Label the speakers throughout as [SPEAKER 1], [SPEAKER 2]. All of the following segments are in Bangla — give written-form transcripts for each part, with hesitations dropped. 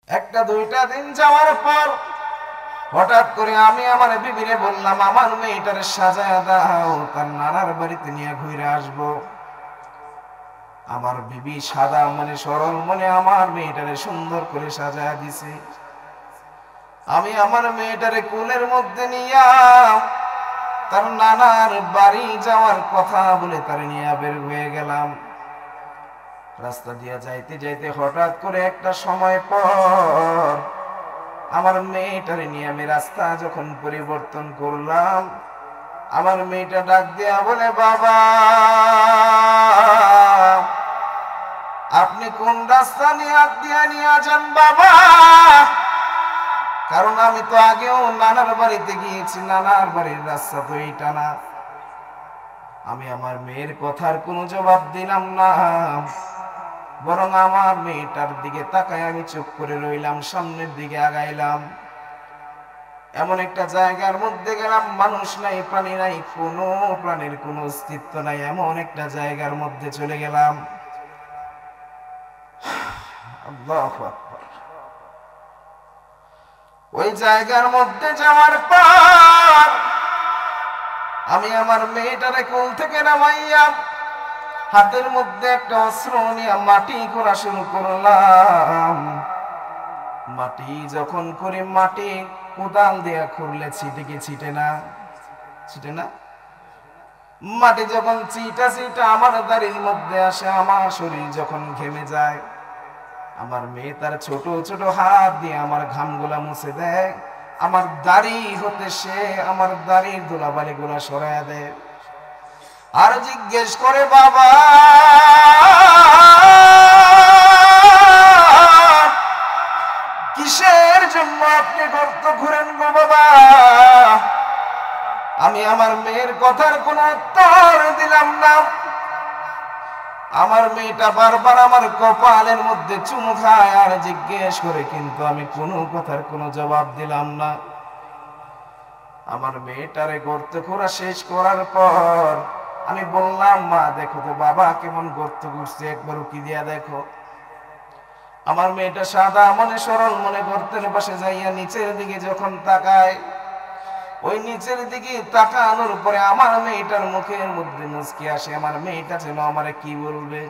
[SPEAKER 1] একটা দুইটা দিন যাওয়ার পর হঠাৎ করে আমি আমার বিবিরে বললাম, আমার মেয়েটারে সাজায় দাও, তার নানার বাড়িতে নিয়ে ঘুরে আসবো। আমার বিবি সাদা মনে সরল মনে আমার মেয়েটারে সুন্দর করে সাজায় দিছে। আমি আমার মেয়েটারে কোলের মধ্যে নিয়ে তার নানার বাড়ি যাওয়ার কথা বলে তার নিয়ে বের হয়ে গেলাম। রাস্তা দিয়ে যাইতে যাইতে হঠাৎ করে একটা সময় পর আমার মেয়েটারে নিয়ে আমি রাস্তা যখন পরিবর্তন করলাম, আমার মেয়েটা ডাক দিয়া বলে, বাবা আপনি কোন রাস্তা নিয়ে যান বাবা? কারণ আমি তো আগেও নানার বাড়িতে গিয়েছি, নানার বাড়ির রাস্তা তো এইটা না। আমি আমার মেয়ের কথার কোনো জবাব দিলাম না, বরং আমার মেয়েটার দিকে তাকায় আমি চুপ করে রইলাম, সামনের দিকে আগাইলাম। এমন একটা জায়গার মধ্যে গেলাম, মানুষ নাই, প্রাণী নাই, কোনো প্রাণীর কোনো অস্তিত্ব নাই, এমন একটা জায়গার মধ্যে চলে গেলাম। আল্লাহু আকবার। ওই জায়গার মধ্যে যাওয়ার পর আমি আমার মেয়েটারে কোল থেকে নামাইয়া হাতের মধ্যে একটা অস্ত্র নিয়ে মাটি করা শুরু করলাম। মাটি যখন করে মাটি কোদাল দিয়া খুঁড়লে ছিটে কি ছিটে না? ছিটে না? মাটি যখন চিটা চিটা আমার দাড়ির মধ্যে আসে, আমার শরীর যখন ঘেমে যায়, আমার মেয়ে তার ছোট ছোট হাত দিয়ে আমার ঘামগুলা মুছে দেয়, আমার দাড়ি হতে সে আমার দাড়ির ধুলাবালি গুলা সরাইয়া দেয়, আর জিজ্ঞেস করে, বাবা কিসের জন্য আপনি গর্ত ঘুরেন গো বাবা? আমি আমার মেয়ের কথার কোনো উত্তর দিলাম না। আমার মেয়েটা বারবার আমার কপালের মধ্যে চুমু খায় আর জিজ্ঞেস করে, কিন্তু আমি কোনো কথার কোনো জবাব দিলাম না। আমার মেয়েটারে গর্ত খোঁড়া শেষ করার পর আমি বললাম, মা দেখো তো বাবা কেমন গর্ত করছে, একবার উকি দিয়া দেখো। আমার মেয়েটা সাদা মনে সরল মনে গর্তের পাশে যাইয়া নিচের দিকে যখন তাকায়, ওই নিচের দিকে তাকানোর পরে আমার মেয়েটার মুখের মধ্যে মুচকি আসে। আমার মেয়েটা যেন আমারে কি বলবে।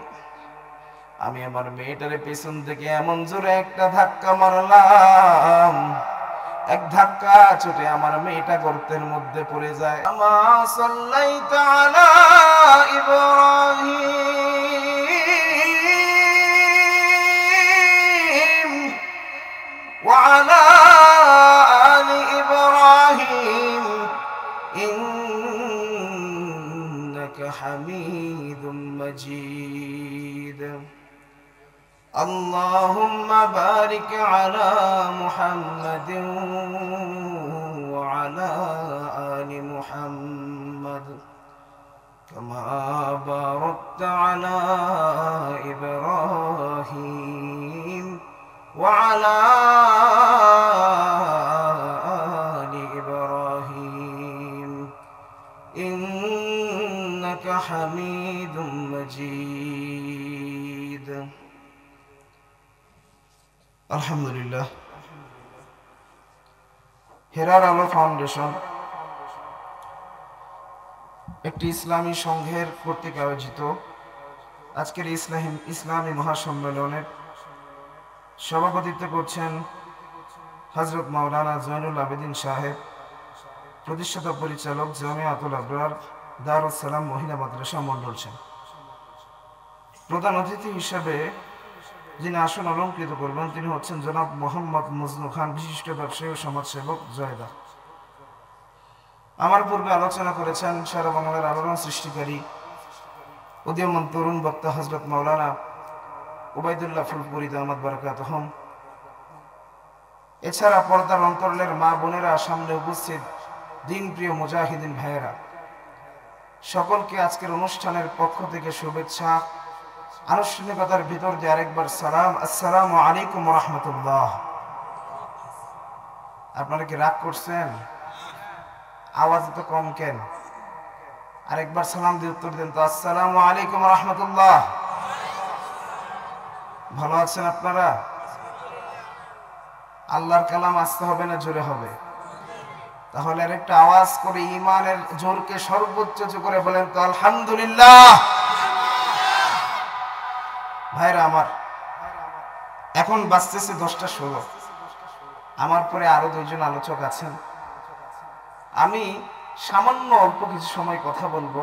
[SPEAKER 1] আমি আমার মেয়েটারে পেছন থেকে এমন জোরে একটা ধাক্কা মারলাম, এক ধাক্কা ছুটে আমার মেয়েটা গর্তের মধ্যে পড়ে যায়। আমা সাল্লাইতা আলা ইব্রাহিম ওয়া আলা আলি ইব্রাহিম ইন্নাকা হামিদুম মাজিদ। اللهم بارك على محمد وعلى آل محمد كما باركت على إبراهيم وعلى آل إبراهيم إنك حميد مجيد। আলহামদুলিল্লাহ। হেরার আলো ফাউন্ডেশন একটি ইসলামী সংঘের কর্তৃক আয়োজিত আজকের ইসলামী মহাসম্মেলনের সভাপতিত্ব করছেন হযরত মাওলানা জয়নুল আবেদিন সাহেব, প্রতিষ্ঠাতা পরিচালক জামিয়াতুল আবরার দারুস সালাম মহিলা মাদ্রাসা মন্ডলছেন। প্রধান অতিথি হিসেবে যিনি আসন অলঙ্কৃত করবেন তিনি হচ্ছেন জনাব মোহাম্মদ মজনু খান, বিশিষ্ট ব্যবসায়ী ও সমাজসেবক, জয়দা। আমার পূর্বে আলোচনা করেছেন সারা বাংলার আলোড়ন সৃষ্টিকারী উদীয়মান তরুণ বক্তা হযরত মাওলানা উবাইদুল্লাহ ফুলপুরি দামাত বারাকাতুহুম। এছাড়া পর্দার অন্তরালের মা বোনেরা, সামনে উপস্থিত দিনপ্রিয় মুজাহিদিন ভাইয়েরা, সকলকে আজকের অনুষ্ঠানের পক্ষ থেকে শুভেচ্ছা। আনুষ্ঠানিকতার ভিতর দিয়ে আরেকবার সালাম, আসসালামু আলাইকুম ওয়া রাহমাতুল্লাহ। আপনারা কি রাগ করছেন? আওয়াজ তো কম কেন? আরেকবার সালাম দিয়ে উত্তর দেন তো, আসসালামু আলাইকুম ওয়া রাহমাতুল্লাহ। ভালো আছেন আপনারা? আল্লাহর কালাম আসতে হবে না জোরে হবে? তাহলে আর একটা আওয়াজ করে ইমানের জোরকে সর্বোচ্চ করে বলেন তো আলহামদুলিল্লাহ। ভাইরা আমার, এখন বাজতেছে 10টা 16। আমার পরে আরো দুইজন আলোচক আছেন। আমি সামান্য অল্প কিছু সময় কথা বলবো।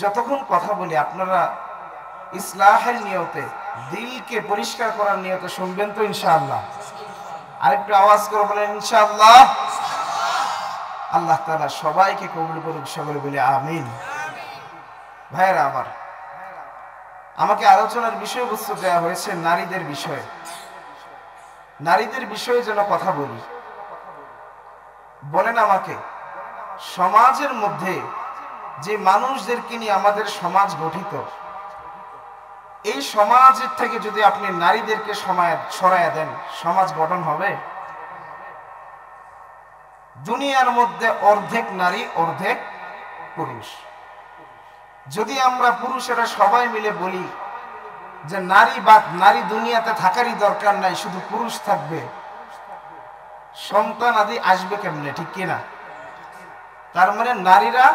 [SPEAKER 1] যতক্ষণ কথা বলি আপনারা ইসলাহের নিয়তে, দিলকে পরিষ্কার করার নিয়তে শুনবেন তো ইনশাআল্লাহ? আরেকটু আওয়াজ করে বলেন ইনশাআল্লাহ। আল্লাহ তাআলা সবাইকে কবুল করুক, সকলে বলে আমিন। ভাইরা আমার, আমাকে আলোচনার বিষয়বস্তু দেওয়া হয়েছে নারীদের বিষয়ে। নারীদের বিষয়ে যেন কথা বলি। বলেন আমাকে, সমাজের মধ্যে যে মানুষদেরকে নিয়ে আমাদের সমাজ গঠিত, এই সমাজের থেকে যদি আপনি নারীদেরকে সরাইয়া দেন, সমাজ গঠন হবে? দুনিয়ার মধ্যে অর্ধেক নারী অর্ধেক পুরুষ। যদি আমরা পুরুষেরা সবাই মিলে বলি যে নারী দুনিয়াতে থাকারই দরকার নাই, শুধু পুরুষ থাকবে, সন্তান আদি আসবে কেমনে? ঠিক কিনা? তার মানে নারীরা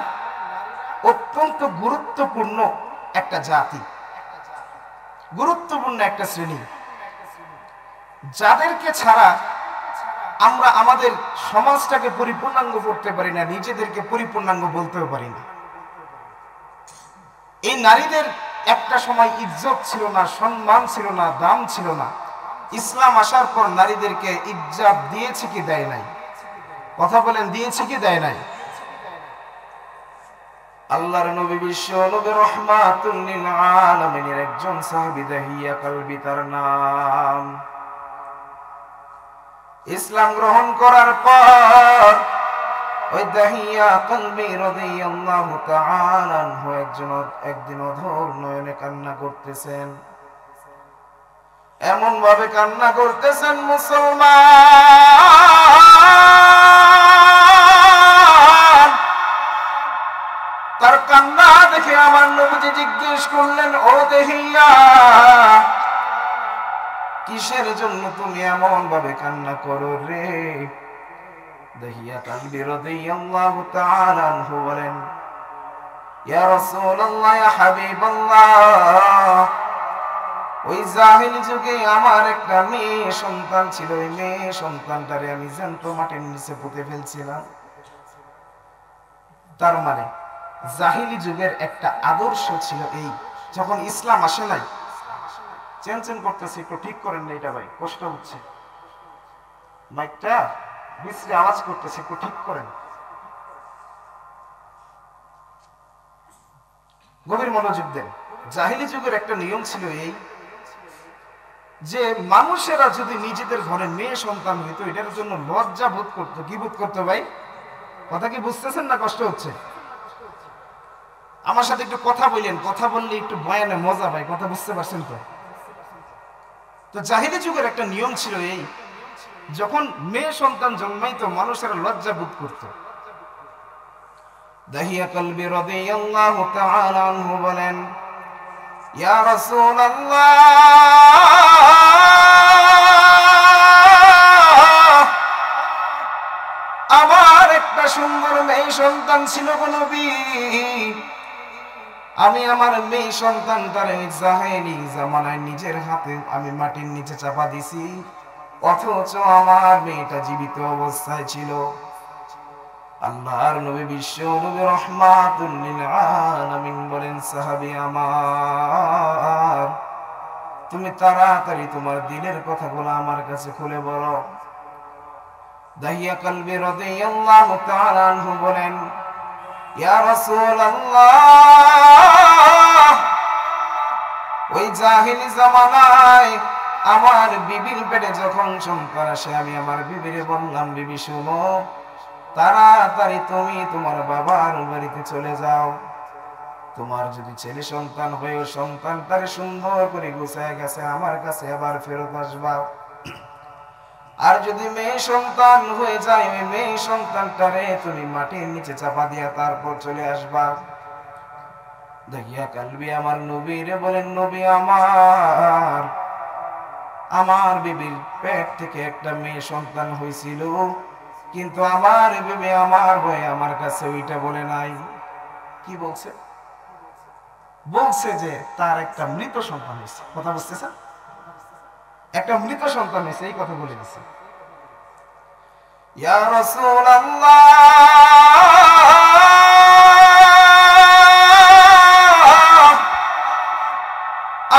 [SPEAKER 1] অত্যন্ত গুরুত্বপূর্ণ একটা জাতি, গুরুত্বপূর্ণ একটা শ্রেণী, যাদেরকে ছাড়া আমরা আমাদের সমাজটাকে পরিপূর্ণাঙ্গ করতে পারি না, নিজেদেরকে পরিপূর্ণাঙ্গ বলতেও পারি না। এই নারীদের একটা সময় ইজ্জত ছিল না, সম্মান ছিল না, দাম ছিল না। ইসলাম আসার পর নারীদেরকে ইজ্জত দিয়েছে কি দেয় নাই? কথা বলেন, দিয়েছে কি দেয় নাই? আল্লাহর নবী বিশ্ব নবী রাহমাতুল লিল আলামিনের একজন সাহাবী দাহিয়া কালবি তার নাম। ইসলাম গ্রহণ করার পর ওই দাহিয়া কালবি রাদিয়াল্লাহু তাআলা আনহু একদিন অধর নয়নে কান্না করতেছেন। এমন ভাবে কান্না করতেছেন, মুসলমান তার কান্না দেখে আমার নবীজি জিজ্ঞেস করলেন, ও দাহিয়া, কিসের জন্য তুমি এমন ভাবে কান্না করো রে? দাহিয়া কালবি রাদিয়াল্লাহু তাআলা আনহু বলেন, ইয়া রাসূলুল্লাহ, ইয়া হাবিবাল্লাহ, ওই জাহিলি যুগে আমার একটা মেয়ে সন্তান ছিল। ওই মেয়ে সন্তানটারে আমি জ্যান্ত মাটির নিচে পুঁতে ফেলছিলাম। তার মানে জাহিলি যুগের একটা আদর্শ ছিল এই। যখন ইসলাম আসে নাই, চেনচেন করতেছে, একটু ঠিক করেন না, এটা ভাই কষ্ট হচ্ছে, মাইকটা বিশ্রী আওয়াজ করতেছে, একটু ঠিক করেন। গভীর মনোযোগ দেন। জাহিলি যুগের একটা নিয়ম ছিল এই, যে মানুষেরা যদি নিজেদের ঘরে মেয়ে সন্তান হইতো, এটার জন্য লজ্জা বোধ করতো। কি বোধ করতো ভাই? কথা কি বুঝতেছেন না কষ্ট হচ্ছে? আমার সাথে একটু কথা বললেন, কথা বললে একটু বয়ানে মজা ভাই, কথা বুঝতে পারছেন তো? তো জাহিলি যুগের একটা নিয়ম ছিল এই, যখন মেয়ে সন্তান জন্মাইতো মানুষেরা লজ্জা বোধ করত। দাহিয়া কালবি রাদিয়াল্লাহু তাআলা আনহু বলেন, ইয়া রাসূলুল্লাহ, আমার একটা সুন্দর মেয়ে সন্তান ছিল গো নবী। আমি আমার মেয়ে সন্তানটারে জাহেলি জামানায় নিজের হাতে আমি মাটির নিচে চাপা দিছি, অথচ আমার মেয়েটা জীবিত অবস্থায় ছিল। আল্লাহর নবী বিশ্ব নবী রাহমাতুল লিল আলামিন বলেন, সাহাবী আমার, তুমি তাড়াতাড়ি তোমার দিলের কথাগুলো আমার কাছে খুলে বলো। দাহিয়া কালবি রাদিয়াল্লাহু তাআলা আনহু বলেন, ইয়া রাসূলুল্লাহ, ওই জাহিলি জামানায় আমার বিবির পেটে যখন সন্তান আসে, আমি আমার বিবিরে বললাম, বিবি শোনো, তাড়াতাড়ি তুমি তোমার বাবার বাড়িতে চলে যাও। তোমার যদি ছেলে সন্তান হয়, ও সন্তানটারে সুন্দর করে গুছায় গেছে আমার কাছে আবার ফেরত আসবা। আর যদি মেয়ে সন্তান হয়ে যায়, ওই মেয়ে সন্তানটারে তুমি মাটির নিচে চাপা দিয়া তারপর চলে আসবা। দেখিয়া কালবি আমার নবীরে বলেন, নবী আমার, আমার বিবির পেট থেকে একটা মেয়ে সন্তান হয়েছিল, কিন্তু আমার বিবি আমার ভয়ে আমার কাছে ওইটা বলে নাই। কি বলছে? বলছে যে তার একটা মৃত সন্তান হয়েছে। কথা বুঝতেছেন? একটা মৃত সন্তান হয়েছে, এই কথা বলে দিচ্ছে। ইয়া রাসূলুল্লাহ,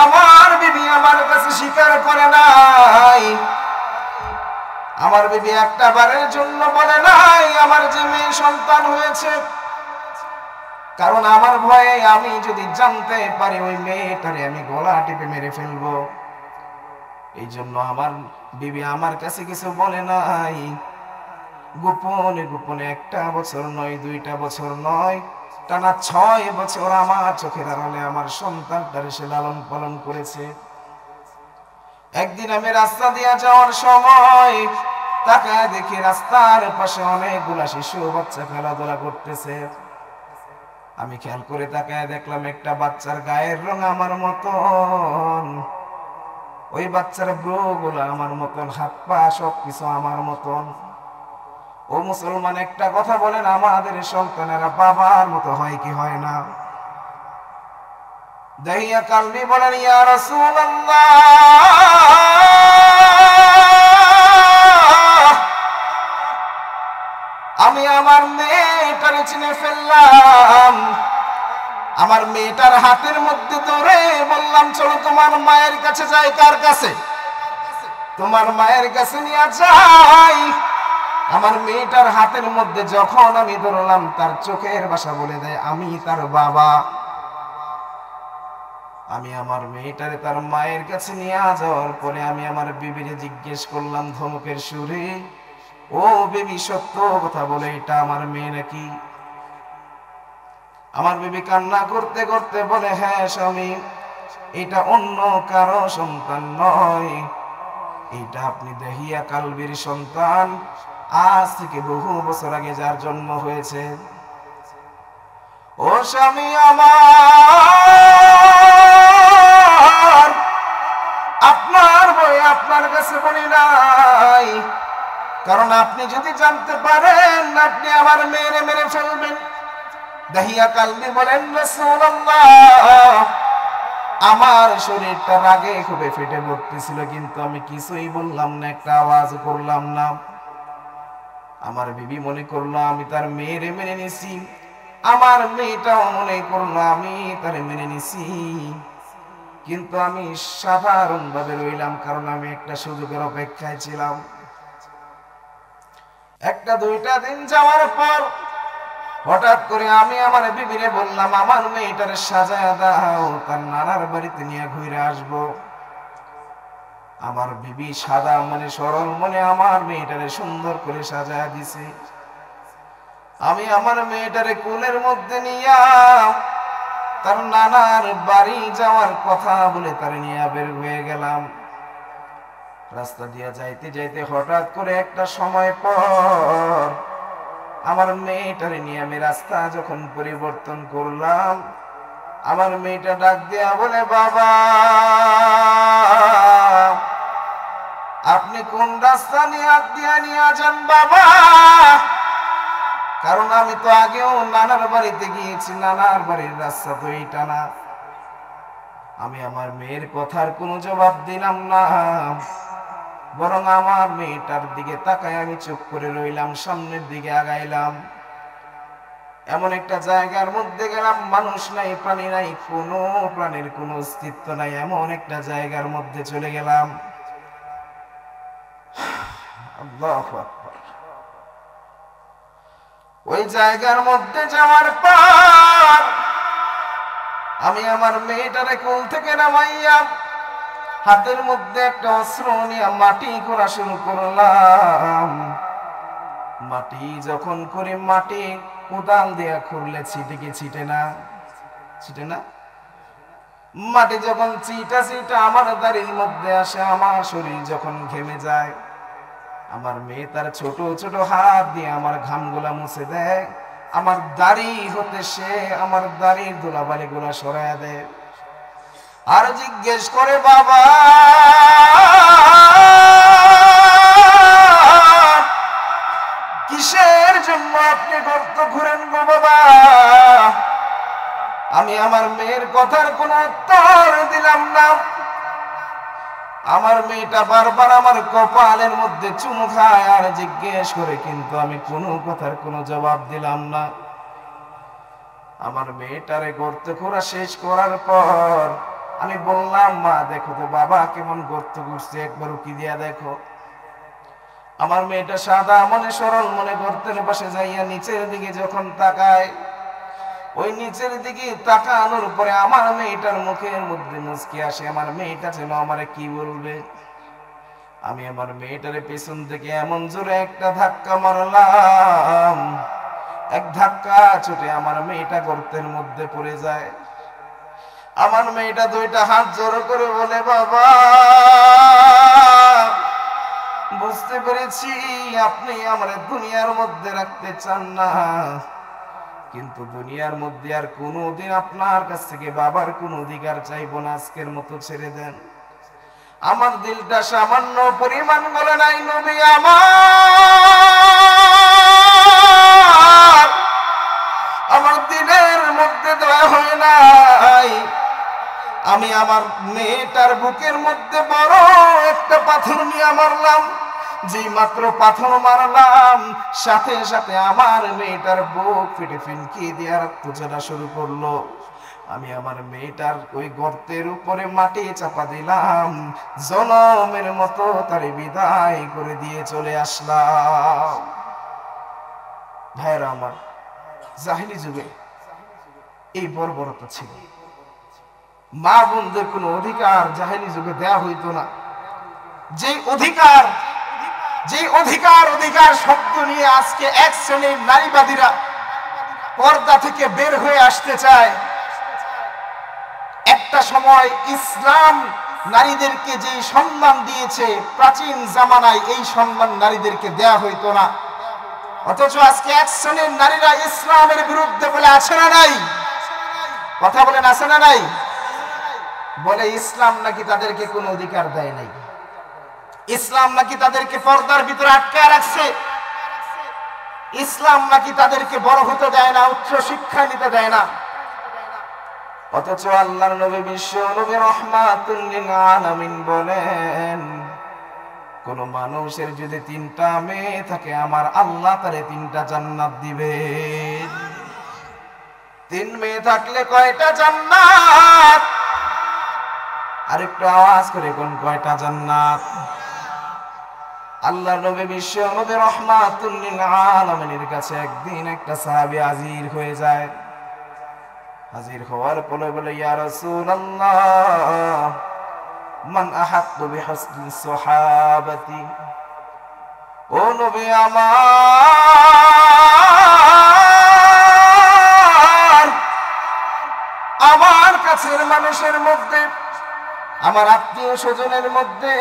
[SPEAKER 1] আমার বিবি আমার কাছে স্বীকার করে নাই, আমার বিবি একটা বারের জন্য বলে নাই আমার যে মেয়ে সন্তান হয়েছে, কারণ আমার ভয়ে আমি যদি জানতে পারি ওই মেয়েটারে আমি গলা টিপে মেরে ফেলবো। এই জন্য আমার বিবি আমার কাছে কিছু বলে নাই। গোপনে গোপনে 1 বছর নয়, 2 বছর নয়, টানা 6 বছর আমার চোখের আড়ালে আমার সন্তানটারে সে লালন পালন করেছে। একদিন আমি রাস্তা দিয়ে যাওয়ার সময় তাকায় দেখি রাস্তার পাশে অনেকগুলা শিশু বাচ্চা খেলাধুলা করতেছে। আমি খেয়াল করে তাকায় দেখলাম একটা বাচ্চার গায়ের রং আমার মতন, ওই বাচ্চার ব্রু গুলা আমার মতন, হাত পা সবকিছু আমার মতন। ও মুসলমান, একটা কথা বলেন, আমাদের সন্তানেরা বাবার মতো হয় কি হয় না? দাহিয়া কালবি বলেন, ইয়া রাসূলুল্লাহ, আমি আমার মেয়েটারে চিনে ফেললাম। আমার মেয়েটার হাতের মধ্যে ধরে বললাম, চলো তোমার মায়ের কাছে যাই। কার কাছে? তোমার মায়ের কাছে নিয়ে যাই। আমার মেয়েটার হাতের মধ্যে যখন আমি ধরলাম, তার চোখের ভাষা বলে দেয় আমি তার বাবা। আমি আমার মেয়েটারে তার মায়ের কাছে নিয়ে যাওয়ার পরে আমি আমার বিবিরে জিজ্ঞেস করলাম ধমকের সুরে, ও বেবি, সত্য কথা বলে এটা আমার মেয়ে নাকি? আমার বিবি কান্না করতে করতে বলে, হ্যাঁ স্বামী, এটা অন্য কারো সন্তান নয়, এটা আপনি দাহিয়া কালবির সন্তান, আজ থেকে বহু বছর আগে যার জন্ম হয়েছে। ও স্বামী আমার, আপনার বই আপনার কাছে বলি নাই, কারণ আপনি যদি জানতে পারেন আপনি আমার মেরে মেরে ফেলবেন। দাহিয়া কালবি বলেন, রাসূলুল্লাহ, আমার শরীরটা রাগে খুবই ফেটে পড়তেছিল, কিন্তু আমি কিছুই বললাম না, একটা আওয়াজ করলাম না। আমার বিবি মনে করলো আমি তার মেয়েরে মেনে নিছি, আমার মেয়েটাও মনে করলো আমি তার মেনে নিছি, কিন্তু আমি সাধারণ ভাবে রইলাম, কারণ আমি একটা সুযোগের অপেক্ষায় ছিলাম। 1-2 দিন যাওয়ার পর হঠাৎ করে আমি আমার বিবিরে বললাম, আমার মেয়েটারে সাজায় দাও, তার নানার বাড়িতে নিয়ে ঘুরে আসবো। আমার বিবি সাদা মনে সরল মনে আমার মেয়েটারে সুন্দর করে সাজায় দিছে। আমি আমার মেয়েটারে কোলের মধ্যে নিয়ে তার নানার বাড়ি যাওয়ার কথা বলে তারে নিয়ে বের হয়ে গেলাম। রাস্তা দিয়ে যাইতে যাইতে হঠাৎ করে একটা সময় পর আমার মেয়েটারে নিয়ে আমি রাস্তা যখন পরিবর্তন করলাম, আমার মেয়েটা ডাক দিয়া বলে, বাবা, আপনি কোন রাস্তা নিয়ে হাত দিয়া নিয়ে যান বাবা? কারণ আমি তো আগেও নানার বাড়িতে গিয়েছি, নানার বাড়ির রাস্তা তো এইটা না। আমি আমার মেয়ের কথার কোনো জবাব দিলাম না, বরং আমার মেয়েটার দিকে তাকায় আমি চুপ করে রইলাম, সামনের দিকে আগাইলাম। এমন একটা জায়গার মধ্যে গেলাম, মানুষ নাই, প্রাণী নাই, কোনো প্রাণীর কোনো অস্তিত্ব নাই, এমন একটা জায়গার মধ্যে চলে গেলাম। আল্লাহু আকবার। ওই জায়গার মধ্যে যাওয়ার পর আমি আমার মেয়েটারে কোল থেকে নামাইয়া হাতের মধ্যে একটা অস্ত্র নিয়ে মাটি করা শুরু করলাম। মাটি যখন করে, মাটি কোদাল দিয়া খুঁড়লে ছিটে কি ছিটে না? ছিটে না? মাটি যখন চিটা চিটা আমার দাড়ির মধ্যে আসে, আমার শরীর যখন ঘেমে যায়, আমার মেয়ে তার ছোট ছোট হাত দিয়ে আমার ঘামগুলা মুছে দেয়, আমার দাড়ি হতে সে আমার দাড়ির ধুলাবালি গুলা সরাইয়া দেয়। আর জিজ্ঞেস করে, বাবা কিসের জন্য আপনি গর্ত ঘুরেন গো বাবা? আমি আমার মেয়ের কথার কোনো উত্তর দিলাম না। আমার মেয়েটা বারবার আমার কপালের মধ্যে চুমু খায় আর জিজ্ঞেস করে, কিন্তু আমি কোনো কথার কোনো জবাব দিলাম না। আমার মেয়েটারে গর্ত খোঁড়া শেষ করার পর আমি বললাম, মা দেখো তো বাবা কেমন গর্ত করছে, একবার উকি দিয়া দেখো। আমার মেয়েটা সাদা মনে সরল মনে গর্তের পাশে যাইয়া নিচের দিকে যখন তাকায়, ওই নিচের দিকে তাকানোর পরে আমার মেয়েটার মুখের মধ্যে মুচকি আসে। আমার মেয়েটা যেন আমারে কি বলবে। আমি আমার মেয়েটারে পেছন থেকে এমন জোরে একটা ধাক্কা মারলাম, এক ধাক্কা ছুটে আমার মেয়েটা গর্তের মধ্যে পড়ে যায়। আমার মেয়েটা দুইটা হাত জোড়ো করে বলে, বাবা বুঝতে পেরেছি আপনি আমার দুনিয়ার মধ্যে রাখতে চান না, কিন্তু দুনিয়ার মধ্যে আর কোনোদিন আপনার কাছ থেকে বাবার কোন অধিকার চাইবো না, আজকের মতো ছেড়ে দেন। আমার দিলটা সামান্য পরিমাণ বলে নাই, নবী আমার দিলের মধ্যে দয়া হয় নাই। আমি আমার মেয়েটার বুকের মধ্যে বড় একটা পাথর নিয়ে মারলাম। যেই মাত্র পাথর মারলাম, সাথে সাথে আমার মেয়েটার বুক ফেটে ফিনকি দিয়ে রক্ত ঝরা শুরু করলো। আমি আমার মেয়েটার ওই গর্তের উপরে মাটি চাপা দিলাম, জনমের মতো তার বিদায় করে দিয়ে চলে আসলাম। ভাইরা আমার, জাহিলি যুগে এই বর্বরতা ছিল। মা বোনদের কোনো অধিকার জাহিলি যুগে দেয়া হইতো না। যে অধিকার শব্দ নিয়ে আজকে এক শ্রেণীর নারীবাদীরা পর্দা থেকে বের হয়ে আসতে চায়। একটা সময় ইসলাম নারীদেরকে যে সম্মান দিয়েছে, প্রাচীন জামানায় এই সম্মান নারীদেরকে দেয়া হইতো না। অথচ আজকে এক শ্রেণীর নারীরা ইসলামের বিরুদ্ধে বলে আছে না নাই? কথা বলেন, আছে না নাই? বলে ইসলাম নাকি তাদেরকে কোনো অধিকার দেয় নাই, ইসলাম নাকি তাদেরকে পর্দার ভিতরে আটকায় রাখছে, ইসলাম নাকি তাদেরকে বড় হতে দেয় না, উচ্চ শিক্ষা নিতে দেয় না। অথচ আল্লাহর নবী বিশ্ব নবী রাহমাতুল লিল আলামিন বলেন, কোন মানুষের যদি 3টা মেয়ে থাকে আমার আল্লাহ তারে 3টা জান্নাত দিবে। 3 মেয়ে থাকলে কয়টা জান্নাত? আরেকটু আওয়াজ করে কোন কয়টা জান্নাত? আল্লাহর নবী বিশ্ব নবী রাহমাতুল লিল আলামিনের কাছে একদিন একটা সাহাবী হাজির হয়ে যায়। হাজির হওয়ার পরে বলে, ইয়া রাসূলুল্লাহ মান আহাক্কু বিহুসনি সাহাবাতি। ও নবী আমার কাছের মানুষের মধ্যে, আমার আত্মীয় স্বজনের মধ্যে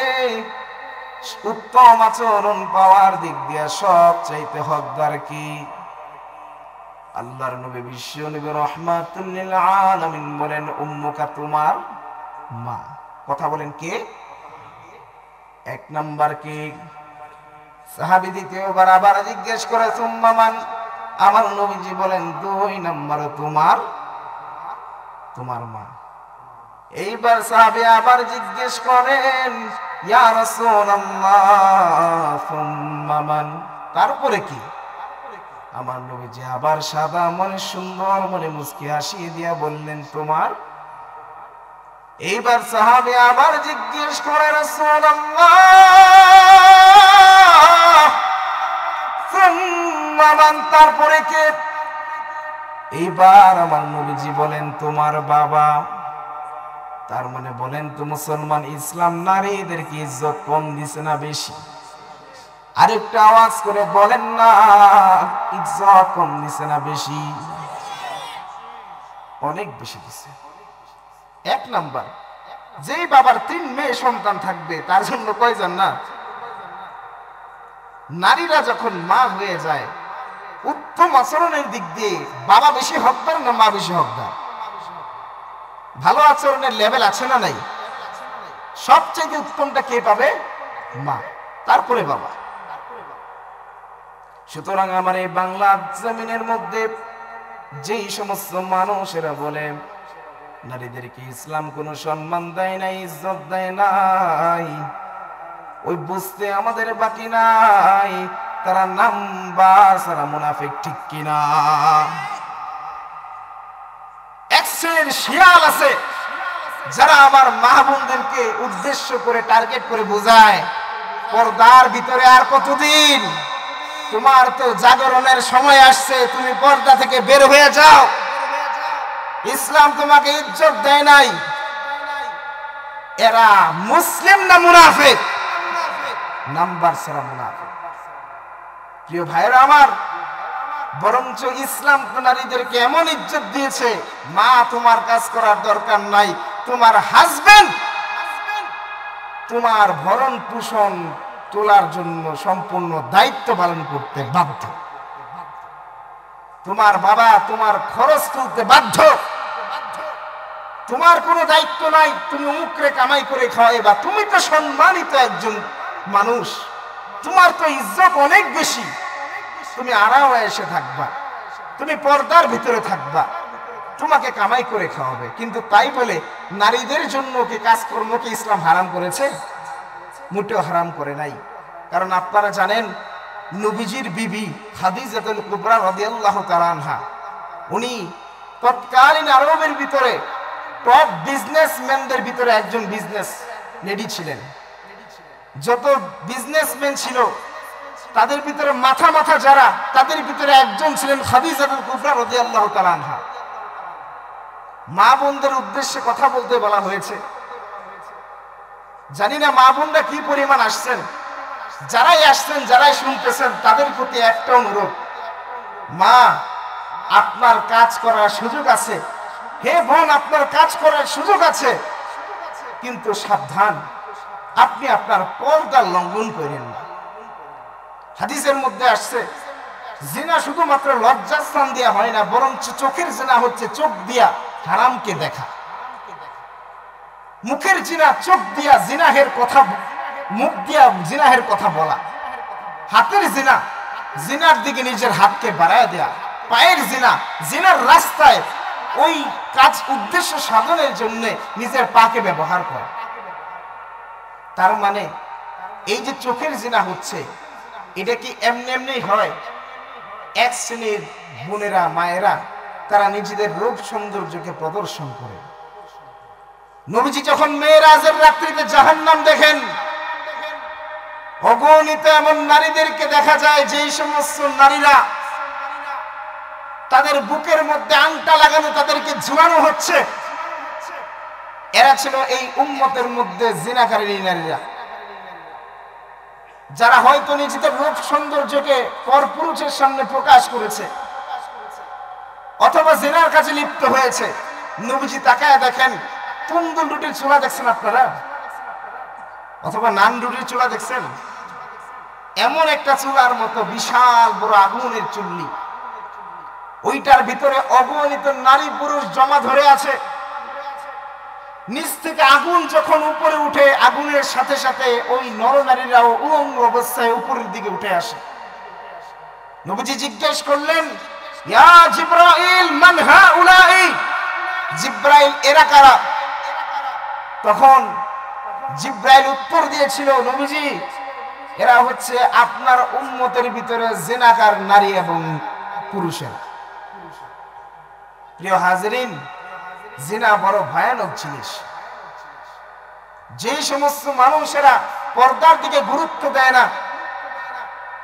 [SPEAKER 1] উত্তম আচরণ পাওয়ার দিক দিয়ে সবচাইতে হকদার কি? আল্লাহর নবী বিশ্ব নবী রাহমাতুল লিল আলামিন বলেন, উম্মুকা, তোমার মা। কথা বলেন, কে? 1 নাম্বার কে? সাহাবী দ্বিতীয়বার আবার জিজ্ঞেস করে, সুম্মা মান? আমার নবীজি বলেন, 2 নাম্বার তোমার মা। এইবার সাহাবী আবার জিজ্ঞেস করেন, ইয়া রাসূলুল্লাহ সুম্মা মান? তারপরে কি? আমার নবীজি আবার সাদা মনে সুন্দর মনে মুস্কি হাসিয়ে দিয়া বললেন, তোমার। এইবার সাহাবী আবার জিজ্ঞেস করে, রাসূলুল্লাহ সুম্মা মান? তারপরে কে? এইবার আমার নবীজি বলেন, তোমার বাবা। তার মানে বলেন তো মুসলমান, ইসলাম নারীদেরকে ইজ্জত কম দিছে না বেশি? আরেকটা আওয়াজ করে বলেন না, ইজ্জত কম দিছে না বেশি? অনেক বেশি দিছে। 1 নাম্বার, যেই বাবার 3 মেয়ে সন্তান থাকবে তার জন্য কয় জান্নাত? নারীরা যখন মা হয়ে যায়, উত্তম আচরণের দিক দিয়ে বাবা বেশি হকদার না মা বেশি হকদার? ভালো আচরণের লেভেল আছে না নাই? সবচেয়ে উত্তমটা কে পাবে? মা, তারপরে বাবা। সুতরাং আমার এই বাংলা জমিনের মধ্যে যেই সমস্ত মানুষেরা বলে নারীদেরকে ইসলাম কোনো সম্মান দেয় নাই, ইজ্জত দেয় নাই, ওই বুঝতে আমাদের বাকি নাই তারা নাম্বার সারা মুনাফিক, ঠিক কিনা? এক শ্রেণীর শিয়াল আছে যারা আমার মা বোনদেরকে উদ্দেশ্য করে টার্গেট করে বোঝায়, পর্দার ভিতরে আর কতদিন? তোমার তো জাগরণের সময় আসছে, তুমি পর্দা থেকে বের হয়ে যাও, ইসলাম তোমাকে ইজ্জত দেয় নাই। এরা মুসলিম না মুনাফিক? নাম্বার সারা মুনাফিক। প্রিয় ভাইরা আমার, বরঞ্চ ইসলাম নারীদেরকে এমন ইজ্জত দিয়েছে, মা তোমার কাজ করার দরকার নাই, তোমার হাজবেন্ড তোমার ভরণ পোষণ তোলার জন্য সম্পূর্ণ দায়িত্ব পালন করতে বাধ্য, তোমার বাবা তোমার খরচ তুলতে বাধ্য, তোমার কোনো দায়িত্ব নাই তুমি মুখরে কামাই করে খাওয়াইবা, তুমি তো সম্মানিত একজন মানুষ, তোমার তো ইজ্জত অনেক বেশি, তুমি আড়াও এসে থাকবা, তুমি পর্দার ভিতরে থাকবা, তোমাকে কামাই করে খাওয়াবে। কিন্তু তাই বলে নারীদের জন্য কি কাজকর্মকে ইসলাম হারাম করেছে? মোটেও হারাম করে নাই। কারণ আপনারা জানেন নবীজির বিবি খাদিজাতুল কুবরা রাদিয়াল্লাহু তাআলা আনহা, উনি তৎকালীন আরবের ভিতরে টপ বিজনেসম্যানদের ভিতরে একজন বিজনেস লেডি ছিলেন। যত বিজনেসম্যান ছিল তাদের ভিতরে মাথা যারা, তাদের ভিতরে একজন ছিলেন খাদিজাতুল কুবরা রাদিয়াল্লাহু তাআলা আনহা। মা বোনদের উদ্দেশ্যে কথা বলতে বলা হয়েছে। জানি না মা বোনরা কি পরিমাণ আসছেন, যারাই আসছেন যারাই শুনতেছেন তাদের প্রতি একটা অনুরোধ, মা আপনার কাজ করার সুযোগ আছে, হে বোন আপনার কাজ করার সুযোগ আছে, কিন্তু সাবধান আপনি আপনার পর্দা লঙ্ঘন করেন না। হাদিসের মধ্যে আসছে জিনা শুধুমাত্র লজ্জাস্থান দিয়া হয় না, বরং চোখের জিনা হচ্ছে চোখ দিয়া হারামকে দেখা, মুখের জিনা চোখ দিয়া জিনাহের কথা, মুখ দিয়া জিনাহের কথা বলা, হাতের জিনা জিনার দিকে নিজের হাতকে বাড়ায় দেয়া, পায়ের জিনা জিনার রাস্তায় ওই কাজ উদ্দেশ্য সাধনের জন্য নিজের পাকে ব্যবহার করা। তার মানে এই যে চোখের জিনা হচ্ছে, এটা কি এমনি এমনি হয়? এক শ্রেণীর বোনেরা মায়েরা তারা নিজেদের রূপ সৌন্দর্যকে প্রদর্শন করে। নবীজি যখন মেরাজের রাত্রিতে জাহান্নাম দেখেন, অগণিত এমন নারীদেরকে দেখা যায় যেই সমস্ত নারীরা তাদের বুকের মধ্যে আংটা লাগানো, তাদেরকে ঝুলানো হচ্ছে, এরা ছিল এই উম্মতের মধ্যে জিনাকারী নারীরা, যারা হয়তো নিজেদের রূপ সৌন্দর্যকে পরপুরুষের সামনে প্রকাশ করেছে অথবা জিনার কাছে লিপ্ত হয়েছে। নবীজি তাকায় দেখেন, তন্দুর রুটির চুলা দেখছেন আপনারা, অথবা নান রুটির চুলা দেখছেন? এমন একটা চুলার মতো বিশাল বড় আগুনের চুল্লি, ওইটার ভিতরে অগণিত নারী পুরুষ জমা ধরে আছে। নিচ থেকে আগুন যখন উপরে উঠে, আগুনের সাথে সাথে ওই নরনারীরাও উলঙ্গ অবস্থায় উপরের দিকে উঠে আসে। নবীজি জিজ্ঞেস করলেন, ইয়া জিবরাইল মান হাউলাই, জিবরাইল এরা কারা? তখন জিবরাইল উত্তর দিয়েছিল, নবীজি এরা হচ্ছে আপনার উম্মতের ভিতরে জিনাকার নারী এবং পুরুষেরা। প্রিয় হাজিরিন, জিনা বড় ভয়ানক জিনিস। যে সমস্ত মানুষেরা পর্দার দিকে গুরুত্ব দেয় না,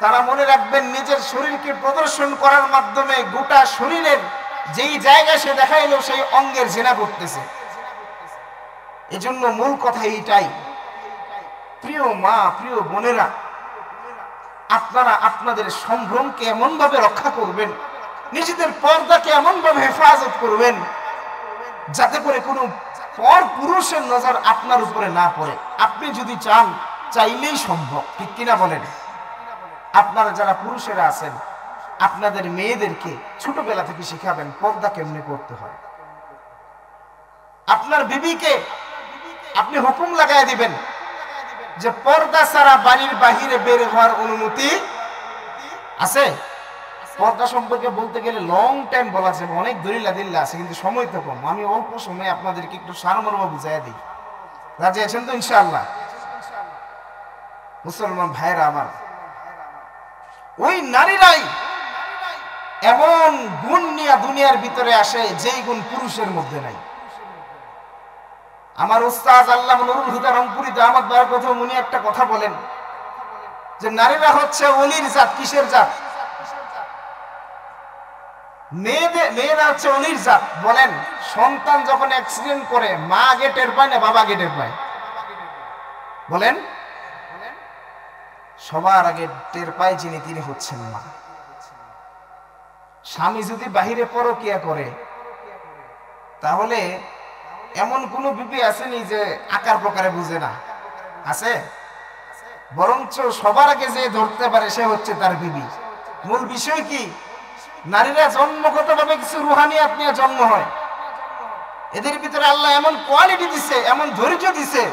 [SPEAKER 1] তারা মনে রাখবেন নিজের শরীরকে প্রদর্শন করার মাধ্যমে গোটা শরীরের যেই জায়গা সে দেখাইলো সেই অঙ্গের জিনা করতেছে। এজন্য মূল কথা এইটাই, প্রিয় মা প্রিয় বোনেরা, আপনারা আপনাদের সম্ভ্রমকে এমন ভাবে রক্ষা করবেন, নিজেদের পর্দাকে এমন ভাবে হেফাজত করবেন যাতে করে কোনো পর পুরুষের নজর আপনার উপরে না পড়ে। আপনি যদি চান, চাইলেই সম্ভব, ঠিক কিনা বলেন? আপনারা যারা পুরুষেরা আছেন, আপনাদের মেয়েদেরকে ছোটবেলা থেকে শিখাবেন পর্দা কেমনে করতে হয়। আপনার বিবিকে আপনি হুকুম লাগাই দিবেন যে পর্দা ছাড়া বাড়ির বাহিরে বের হওয়ার অনুমতি আছে। পর্দা সম্পর্কে বলতে গেলে লং টাইম বলা আছে, অনেক দলিল আদিল্লা আছে, কিন্তু সময় তো কম। আমি অল্প সময়ে আপনাদেরকে একটু সারমর্ম বুঝাই দিই। রাজি আছেন তো ইনশাআল্লাহ? মুসলমান ভাইরা আমার, ওই নারীরাই এমন গুণ নিয়ে দুনিয়ার ভিতরে আসে যেই গুণ পুরুষের মধ্যে নাই। আমার উস্তাদ আল্লামা নুরুল হুদা রংপুরি দামাত বারাকাতুহু উনি একটা কথা বলেন যে নারীরা হচ্ছে অলির জাত। কিসের জাত? মেয়েরা হচ্ছে অলির জাত। বলেন, সন্তান যখন অ্যাক্সিডেন্ট করে মা আগে টের পায় না বাবা আগে টের পায়? বলেন, সবার আগে টের পায় যিনি, তিনি হচ্ছেন মা। স্বামী যদি বাহিরে পরকিয়া করে তাহলে এমন কোন বিবি আসেনি যে আকার প্রকারে বুঝে না? আছে? বরঞ্চ সবার আগে যে ধরতে পারে সে হচ্ছে তার বিবি। মূল বিষয় কি? নারীরা জন্মগতভাবে কিছু রুহানিয়াত নিয়ে জন্ম হয়। এদের ভিতরে আল্লাহ এমন কোয়ালিটি দিছে, এমন ধৈর্য দিছে,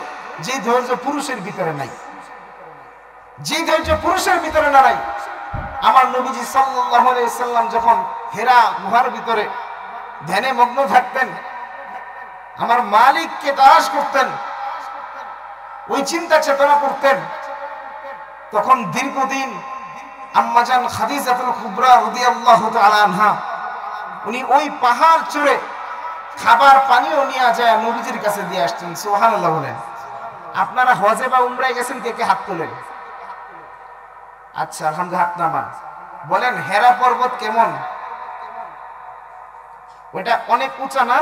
[SPEAKER 1] যে ধৈর্য পুরুষের ভিতরে নাই। যে ধৈর্য পুরুষের ভিতরে নাই। আমার নবীজি সাল্লাল্লাহু আলাইহি ওয়াসাল্লাম যখন হেরা গুহার ভিতরে ধ্যানে মগ্ন থাকতেন, আমার মালিককে তালাশ করতেন, ওই চিন্তা চেতনা করতেন, তখন দীর্ঘদিন আম্মাজান খাদিজাতুল কুবরা রাদিয়াল্লাহু তাআলা আনহা উনি ওই পাহাড় চড়ে খাবার পানিও নিয়ে যায় নবীজির কাছে দিয়ে আসতেন। সুবহানাল্লাহ বলেন। আপনারা হজে বা উমরায় গেছেন, কে কে হাত তোলেন? আচ্ছা, আলহামদুলিল্লাহ, হাত নামান। বলেন, হেরা পর্বত কেমন? ওইটা অনেক উঁচা না?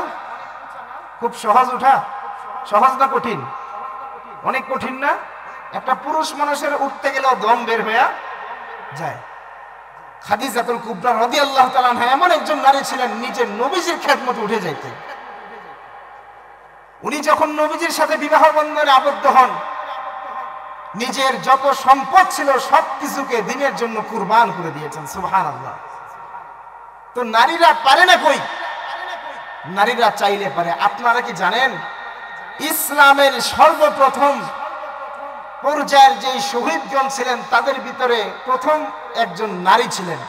[SPEAKER 1] খুব সহজ ওঠা? সহজ না কঠিন? অনেক কঠিন না? একটা পুরুষ মানুষের উঠতে গেলেও দম বের হয়ে যায়। খাদিজাতুল কুবরা রাদিয়াল্লাহু তাআলা আনহা এমন একজন নারী ছিলেন, নিজের নবীজির খেদমতে উঠে যাইতেন। উনি যখন নবীজির সাথে বিবাহ বন্ধনে আবদ্ধ হন, নিজের যত সম্পদ ছিল সবকিছুকে দ্বীনের জন্য কুরবান করে দিয়েছেন। সুবহানাল্লাহ। তো নারীরা পারে না কই? নারীরা চাইলে পারে। আপনারা কি জানেন ইসলামের সর্বপ্রথম পর্যায়ের যে শহীদগণ ছিলেন তাদের ভিতরে প্রথম একজন নারী ছিলেন,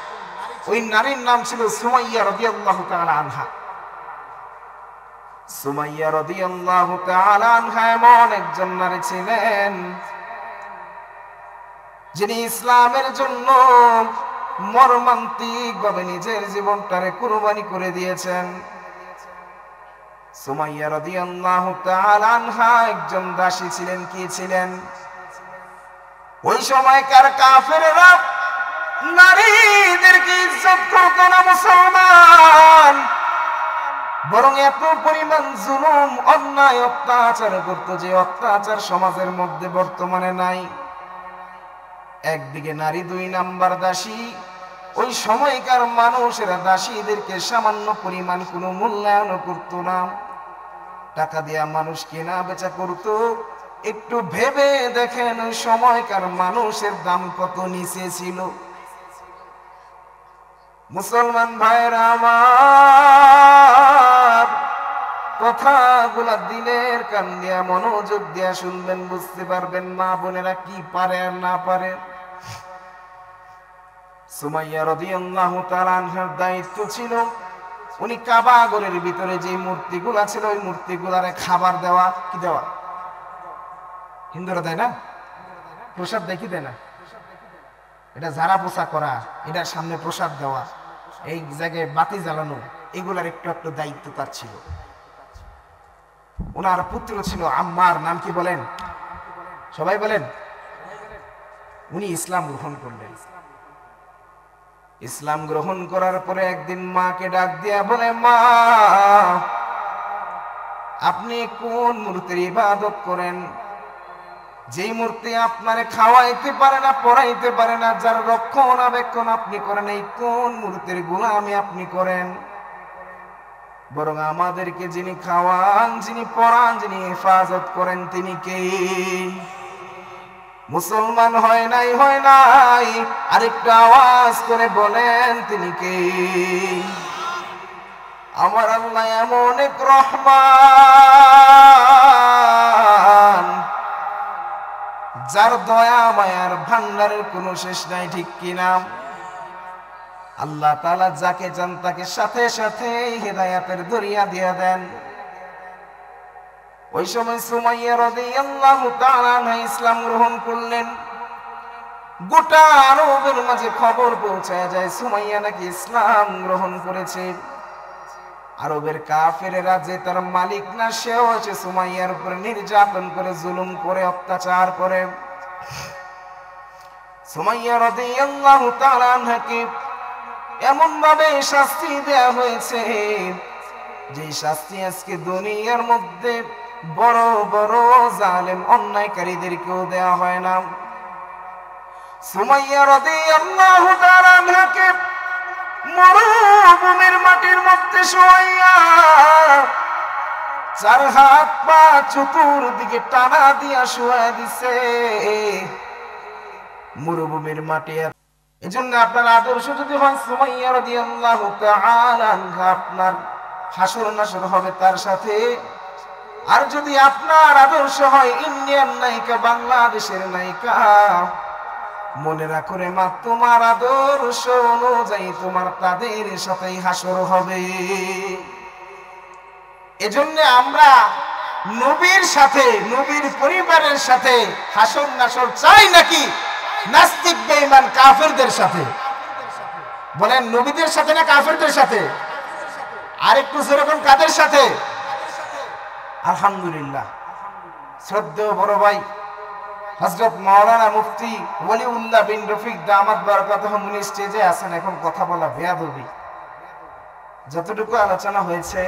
[SPEAKER 1] ওই নারীর নাম ছিল সুমাইয়া রাদিয়াল্লাহু তাআলা আনহা। সুমাইয়া রাদিয়াল্লাহু তাআলা আনহা এমন একজন নারী ছিলেন যিনি ইসলামের জন্য মর্মান্তিকভাবে নিজের জীবনটারে কুরবানি করে দিয়েছেন। সুমাইয়া রাদিয়াল্লাহু তাআলা আনহা একজন দাসী ছিলেন। কি ছিলেন? ওই সময়কার কাফেররা নারীদেরকে ইজ্জত করত না মুসলমান, বরং এত পরিমাণ জুলুম, অন্যায়, অত্যাচার করত যে অত্যাচার সমাজের মধ্যে বর্তমানে নাই। একদিকে নারী, দুই নাম্বার দাসী। ওই সময়কার মানুষেরা দাসীদেরকে সামান্য পরিমাণ কোনো মূল্যায়ন করত না। টাকা দিয়া মানুষ কেনা বেচা করত। একটু ভেবে দেখেন ওই সময়কার মানুষের দাম কত নিচে ছিল। মুসলমান ভাইরা আমার, কথাগুলা দিলের কান দিয়া মনোযোগ দিয়া শুনবেন, বুঝতে পারবেন মা বোনেরা কি পারে আর না পারে। সুমাইয়া রাদিয়াল্লাহু তাআলা আনহার দায়িত্ব ছিল উনি কাবা ঘরের ভিতরে যে মূর্তিগুলা ছিল ওই মূর্তিগুলারে খাবার দেওয়া। কি দেওয়া? হিন্দুরা দেয় না? প্রসাদ দেখি দেয় না? এটা ঝাড়া পোছা করা, এটার সামনে প্রসাদ দেওয়া, এই জায়গায় বাতি জ্বালানো, এগুলার একটু একটু দায়িত্ব তার ছিল। ওনার পুত্র ছিল আম্মার। নাম কি বলেন? সবাই বলেন। উনি ইসলাম গ্রহণ করলেন। ইসলাম গ্রহণ করার পরে একদিন মাকে ডাক দিয়া বলে, মা, আপনি কোন মূর্তির ইবাদত করেন? যেই মূর্তি আপনারে খাওয়াইতে পারে না, পড়াইতে পারে না, যার রক্ষণাবেক্ষণ আপনি করেন, এই কোন মূর্তির গোলামি আপনি করেন? বরং আমাদেরকে যিনি খাওয়ান, যিনি পড়ান, যিনি হেফাজত করেন, তিনি কে? মুসলমান হয় নাই, হয় নাই, আরেকটু আওয়াজ করে বলেন তিনি কে? আমার আল্লাহ এমন এক রহমান, যার দয়া মায়ার ভান্ডারের কোনো শেষ নাই, ঠিক কিনা? আল্লাহ তাআলা যাকে চান তাকে সাথে সাথে হিদায়াতের দরিয়া দিয়ে দেন। ওই সময় সুমাইয়া রাদিয়াল্লাহু তাআলা আনহা ইসলাম গ্রহণ করলেন। গোটা আরবের মাঝে খবর পৌঁছায় যায় সুমাইয়া নাকি ইসলাম গ্রহণ করেছে। আরবের কাফেরেরা যে তার মালিক না, সেও আছে সুমাইয়ার উপরে নির্যাতন করে, জুলুম করে, অত্যাচার করে। সুমাইয়া রাদিয়াল্লাহু তাআলা আনহাকে এমন ভাবে শাস্তি দেয়া হয়েছে, যে শাস্তি আজকে দুনিয়ার মধ্যে বড় বড় জালেম অন্যায়কারীদেরকেও দেয়া হয় না। সুমাইয়া রাদিয়াল্লাহু তাআলা আনহাকে মরুভূমির মাটির মধ্যে শোয়াইয়া, চার হাত পা চতুর্দিকে টানা দিয়া শোয়া দিছে মরুভূমির মাটি। এজন্য আপনার আদর্শ যদি হয় সুমাইয়া রাদিয়াল্লাহু তাআলা আনহা, আপনার হাসর নাসর হবে তার সাথে। আর যদি আপনার আদর্শ হয় ইন্ডিয়ান নায়িকা, বাংলাদেশের নায়িকা, মনে রাখো রে মা, তোমার আদর্শ অনুযায়ী তোমার তাদের সাথেই হাসর হবে। এজন্য আমরা নবীর সাথে, নবীর পরিবারের সাথে হাসর নাসর চাই নাকি নাস্তিক বেঈমান কাফেরদের সাথে? বলেন নবীদের সাথে না কাফেরদের সাথে? আরেকটু যেরকম কাদের সাথে? আলহামদুলিল্লাহ, শ্রদ্ধেয় বড় ভাই হযরত মাওলানা মুফতি ওলিউল্লাহ বিন রফিক দামাত বারাকাতুহু মুনি স্টেজে আছেন। এখন কথা বলা বেয়াদবি। যতটুকু আলোচনা হয়েছে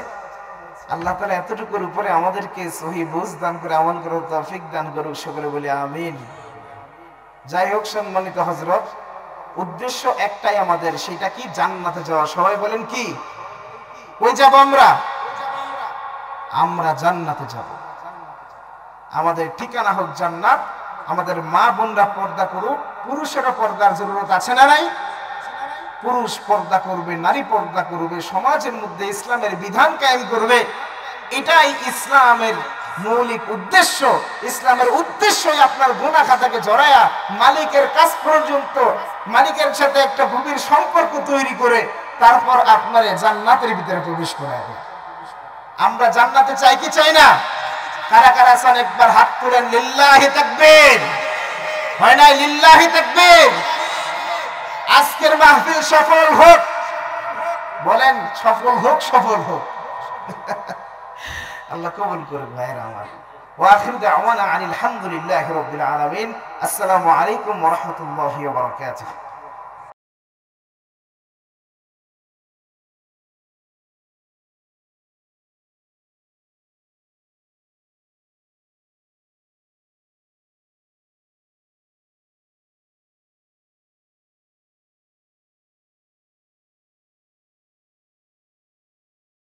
[SPEAKER 1] আল্লাহ তাআলা এতটুকুর উপরে আমাদেরকে সহি বুঝ দান করে আমল করার তৌফিক দান করুক, সকলে বলি আমিন। যাই হোক সম্মানিত হযরত, উদ্দেশ্য একটাই আমাদের, সেটা কি? জান্নাতে যাওয়া। সবাই বলেন কি? কই যাব আমরা? আমরা জান্নাতে যাব। আমাদের ঠিকানা হোক জান্নাত। আমাদের মা বোনরা পর্দা করুক, পুরুষেরা পর্দার জরুরত আছে না নাই? পুরুষ পর্দা করবে, নারী পর্দা করবে, সমাজের মধ্যে ইসলামের বিধান কায়েম করবে। এটাই ইসলামের মৌলিক উদ্দেশ্য। ইসলামের উদ্দেশ্যই আপনার গুনাহ খাতাকে জড়ায়া মালিকের কাছ পর্যন্ত, মালিকের সাথে একটা গভীর সম্পর্ক তৈরি করে তারপর আপনার জান্নাতের ভিতরে প্রবেশ করাবে। আমরা জান্নাতে চাই কি চাই না? কারা কারা চান একবার হাত তুলেন, লিল্লাহি তাকবীর। হয় না? লিল্লাহি তাকবীর। আজকের মাহফিল সফল হোক। বলেন সফল হোক, সফল হোক। আল্লাহ কবুল করুন ভাইরা আমার। ওয়া আখিরু দাওয়ানা আনিল হামদুলিল্লাহি রাব্বিল আলামিন। আসসালামু আলাইকুম ওয়া রাহমাতুল্লাহি ওয়া বারাকাতুহু।